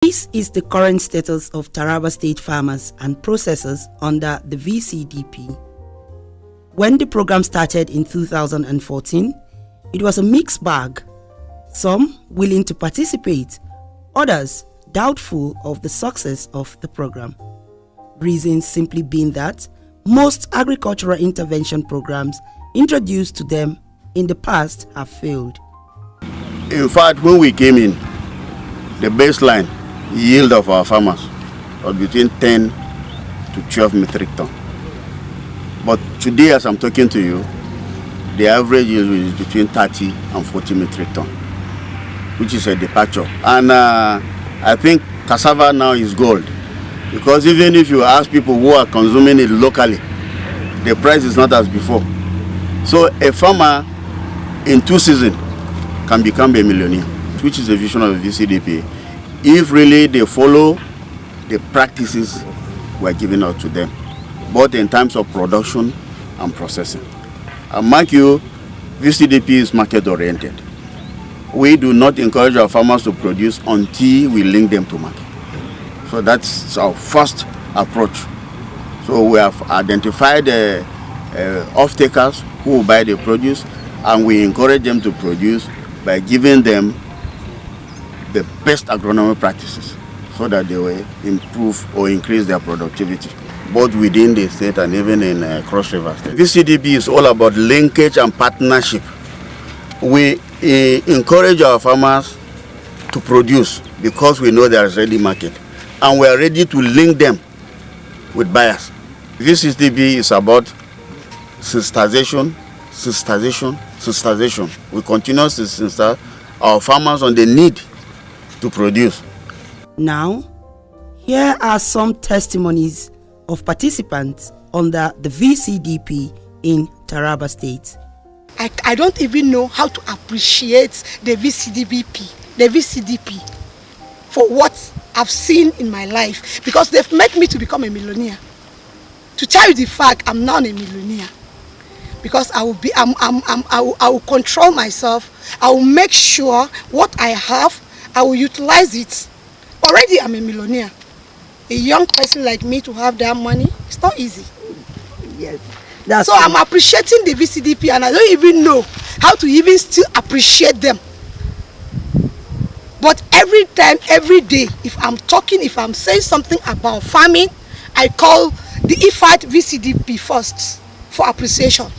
This is the current status of Taraba State farmers and processors under the VCDP. When the program started in 2014, it was a mixed bag. Some willing to participate, others doubtful of the success of the program. Reasons simply being that most agricultural intervention programs introduced to them in the past have failed. In fact, when we came in, the baseline yield of our farmers was between 10 to 12 metric ton. But today, as I'm talking to you, the average yield is between 30 and 40 metric ton, which is a departure. And I think cassava now is gold, because even if you ask people who are consuming it locally, the price is not as before. So a farmer in 2 seasons can become a millionaire, which is the vision of the VCDP, if really they follow the practices we're giving out to them, both in terms of production and processing. And mark you, VCDP is market oriented. We do not encourage our farmers to produce until we link them to market. So that's our first approach. So we have identified off-takers who will buy the produce, and we encourage them to produce by giving them the best agronomic practices so that they will improve or increase their productivity, both within the state and even in Cross River State. VCDP is all about linkage and partnership. We encourage our farmers to produce because we know there is ready market, and we are ready to link them with buyers. VCDP is about sensitization. We continue to sensitize our farmers on the need to produce. Now, here are some testimonies of participants under the VCDP in Taraba State. I don't even know how to appreciate the VCDP for what I've seen in my life, because they've made me to become a millionaire. To tell you the fact, I'm now a millionaire, because I will control myself. I will make sure what I have, I will utilize it. Already I'm a millionaire. A young person like me to have that money, it's not easy. Yes. So I'm appreciating the VCDP, and I don't even know how to even still appreciate them. But every time, every day, if I'm saying something about farming, I call the IFAD VCDP first for appreciation.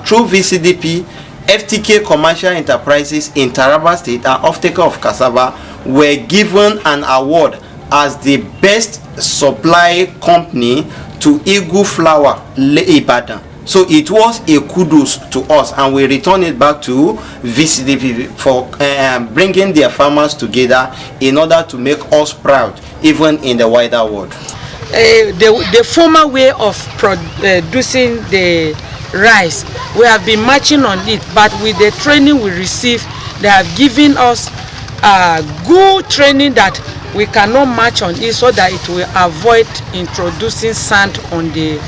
Through VCDP, FTK commercial enterprises in Taraba State and off-taker of cassava were given an award as the best supply company to Eagle Flour Ibadan. So it was a kudos to us, and we return it back to VCDP for bringing their farmers together in order to make us proud, even in the wider world. The former way of producing the rice, we have been marching on it, but with the training we receive, they have given us good training that we cannot march on it, so that it will avoid introducing sand on the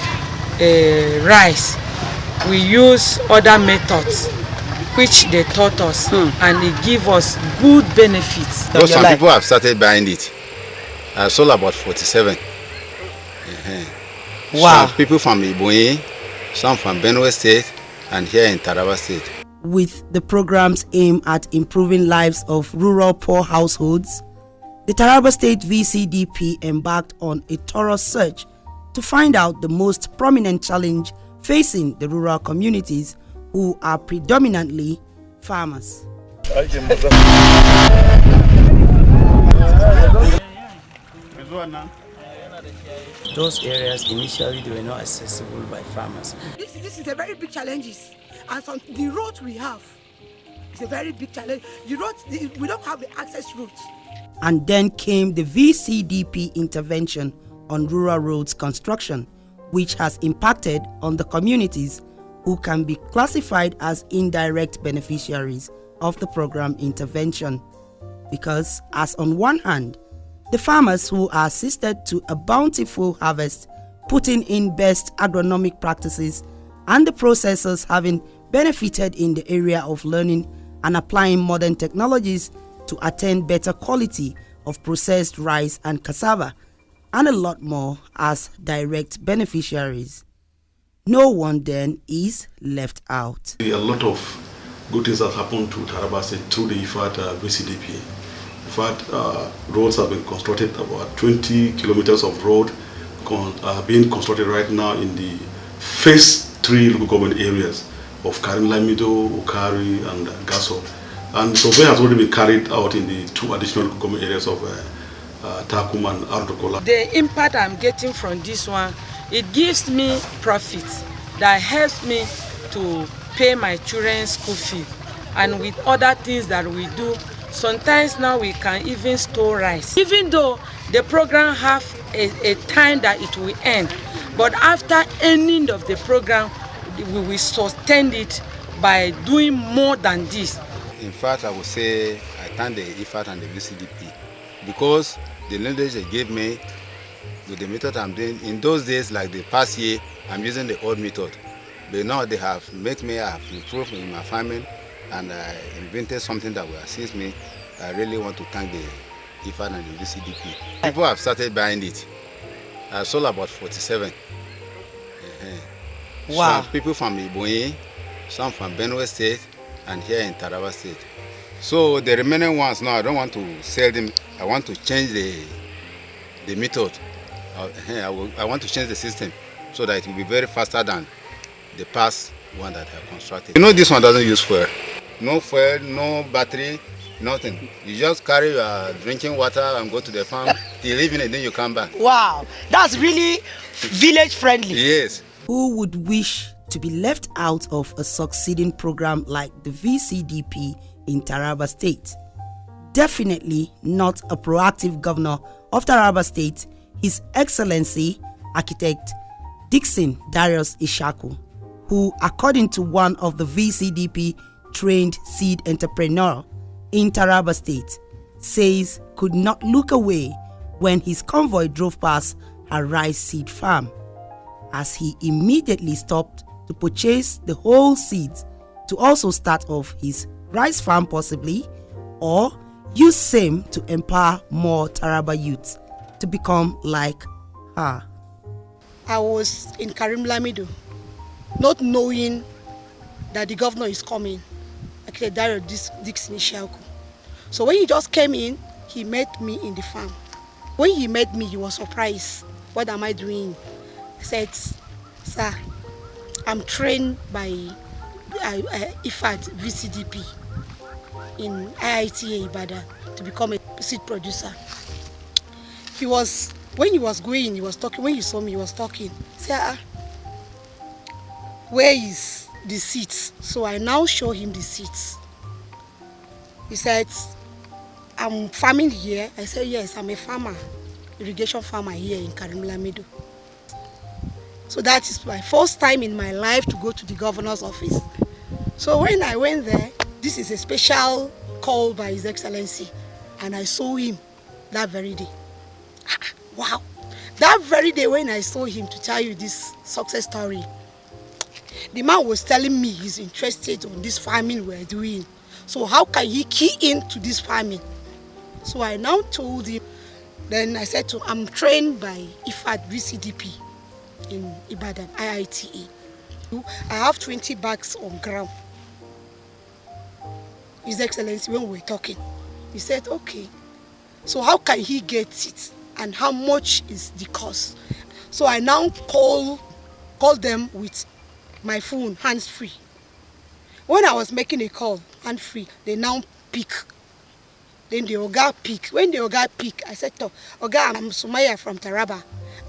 rice. We use other methods which they taught us, and it gives us good benefits. Some people have started buying it. I sold about 47. Wow. Some people from Iboye, some from Benue State, and here in Taraba State. With the program's aim at improving lives of rural poor households, the Taraba State VCDP embarked on a thorough search to find out the most prominent challenge facing the rural communities, who are predominantly farmers. Those areas initially they were not accessible by farmers. This is a very big challenge, and the road we have is a very big challenge. The road, we don't have the access routes. And then came the VCDP intervention on rural roads construction, which has impacted on the communities who can be classified as indirect beneficiaries of the program intervention. Because as on one hand, the farmers who are assisted to a bountiful harvest, putting in best agronomic practices, and the processors having benefited in the area of learning and applying modern technologies to attain better quality of processed rice and cassava, and a lot more as direct beneficiaries. No one then is left out. A lot of good things have happened to Taraba State through the IFAD VCDP. In fact, roads have been constructed, about 20 kilometers of road are being constructed right now in the phase 3 local government areas of Karim Lamido, Ukari, and Gaso. And survey has already been carried out in the 2 additional local government areas of Takum and Ardokola. The impact I'm getting from this one, it gives me profit that helps me to pay my children's school fee. And with other things that we do, sometimes now we can even store rice. Even though the program have a time that it will end, but after ending of the program, we will sustain it by doing more than this. In fact, I would say I thank the IFAT and the VCDP because the knowledge they gave me with the method I'm doing. In those days, like the past year, I'm using the old method. But now they have made me have improved in my farming and I invented something that will assist me. I really want to thank the IFAT and the VCDP. People have started buying it. I sold about 47. Wow. Some people from Ibonyi, some from Benue State, and here in Taraba State. So the remaining ones now, I don't want to sell them. I want to change the method. I want to change the system so that it will be very faster than the past one that I have constructed. You know this one doesn't use fuel. No fuel, no battery, nothing. You just carry your drinking water and go to the farm till evening and then you come back. Wow, that's really village friendly. Yes. Who would wish to be left out of a succeeding program like the VCDP in Taraba State? Definitely not a proactive governor of Taraba State, His Excellency Architect Dixon Darius Ishaku, who, according to one of the VCDP trained seed entrepreneur in Taraba State, says could not look away when his convoy drove past a rice seed farm, as he immediately stopped to purchase the whole seeds to also start off his rice farm possibly, or use same to empower more Taraba youths to become like her. I was in Karim Lamido, not knowing that the governor is coming, like Darius Dixon Ishaku. So when he just came in, he met me in the farm. When he met me, he was surprised. What am I doing? He said, sir, I'm trained by IFAD VCDP in IITA Ibadan to become a seed producer. When he was going, he was talking. When he saw me, he was talking. He said, where is the seeds? So I now show him the seeds. He said, I'm farming here. I said, yes, I'm a farmer, irrigation farmer here in Karim Lamido. So that is my first time in my life to go to the governor's office. So when I went there, this is a special call by His Excellency, and I saw him that very day. Wow. That very day when I saw him, to tell you this success story, the man was telling me he's interested in this farming we're doing. So how can he key into this farming? So I now told him, then I said to him, I'm trained by IFAD VCDP in Ibadan, IITA. I have 20 bags on ground. His Excellency, when we were talking, he said, okay, so how can he get it and how much is the cost? So I now call them with my phone, hands-free. When I was making a call, hands-free, they now pick. Then the Oga pick. When the Oga pick, I said, Oga, I'm Sumaya from Taraba,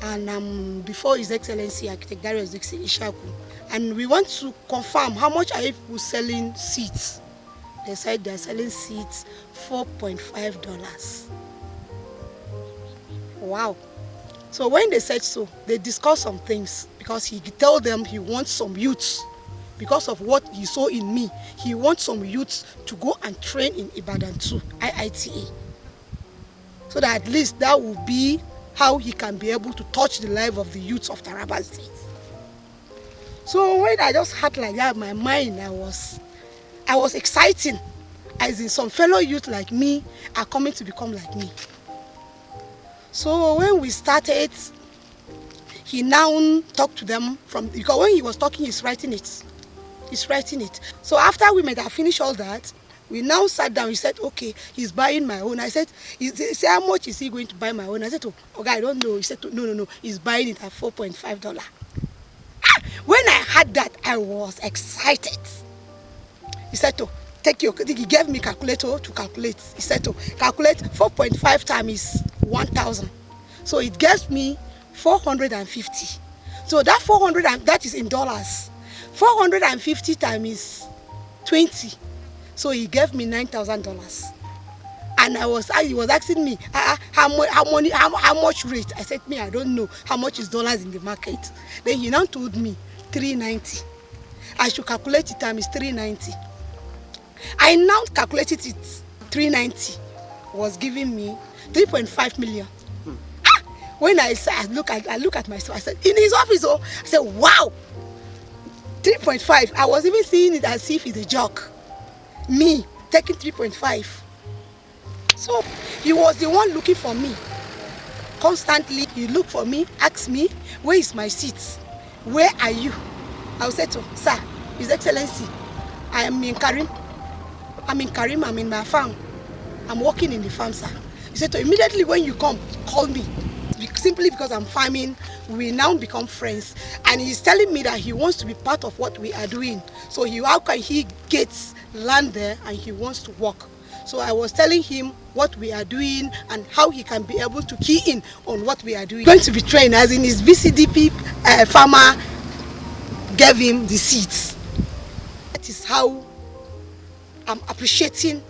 and I'm before His Excellency Architect Darius Dixon Ishaku, and we want to confirm how much are you selling seeds? They said they're selling seeds $4.5. Wow. So when they said so, they discussed some things, because he told them he wants some youths. Because of what he saw in me, he wants some youths to go and train in Ibadan too, IITA. So that at least that will be how he can be able to touch the life of the youths of Taraba State. So when I just had like that in my mind, I was exciting, as in some fellow youth like me are coming to become like me. So when we started, he now talked to them because when he was talking, he's writing it. So after we might have finished all that, we now sat down. He said, okay, he's buying my own. I said, he said, how much is he going to buy my own? I said, oh, okay, I don't know. He said, no, he's buying it at $4.5. When I heard that, I was excited. He said, oh, he gave me calculator to calculate. He said, oh, calculate 4.5 times 1,000. So it gives me 450. So that 400, that is in dollars. 450 times 20. So he gave me $9,000. And he was asking me how much rate. I said, I don't know how much is dollars in the market. Then he now told me 390. I should calculate it times 390. I now calculated it. 390 was giving me 3.5 million. When I look at myself, I said, in his office, I said, wow, 3.5. I was even seeing it as if it's a joke. Me taking 3.5. So he was the one looking for me. Constantly, he looked for me, asked me, where is my seat? Where are you? I will say to him, sir, His Excellency, I am in Karim. I'm in my farm. I'm working in the farm, sir. He said, immediately when you come, call me. Simply because I'm farming, we now become friends. And he's telling me that he wants to be part of what we are doing. So how can he get land there and he wants to work? So I was telling him what we are doing and how he can be able to key in on what we are doing. Going to be trained, as in his VCDP farmer gave him the seeds. That is how I'm appreciating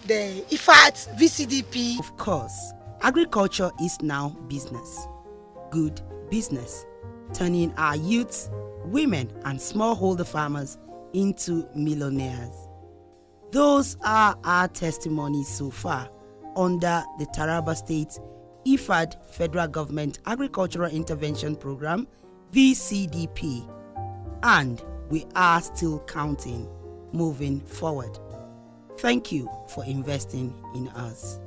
the IFAT VCDP. Of course, agriculture is now business. Good business, turning our youths, women and smallholder farmers into millionaires. Those are our testimonies so far under the Taraba State IFAD Federal Government Agricultural Intervention Program, VCDP. And we are still counting, moving forward. Thank you for investing in us.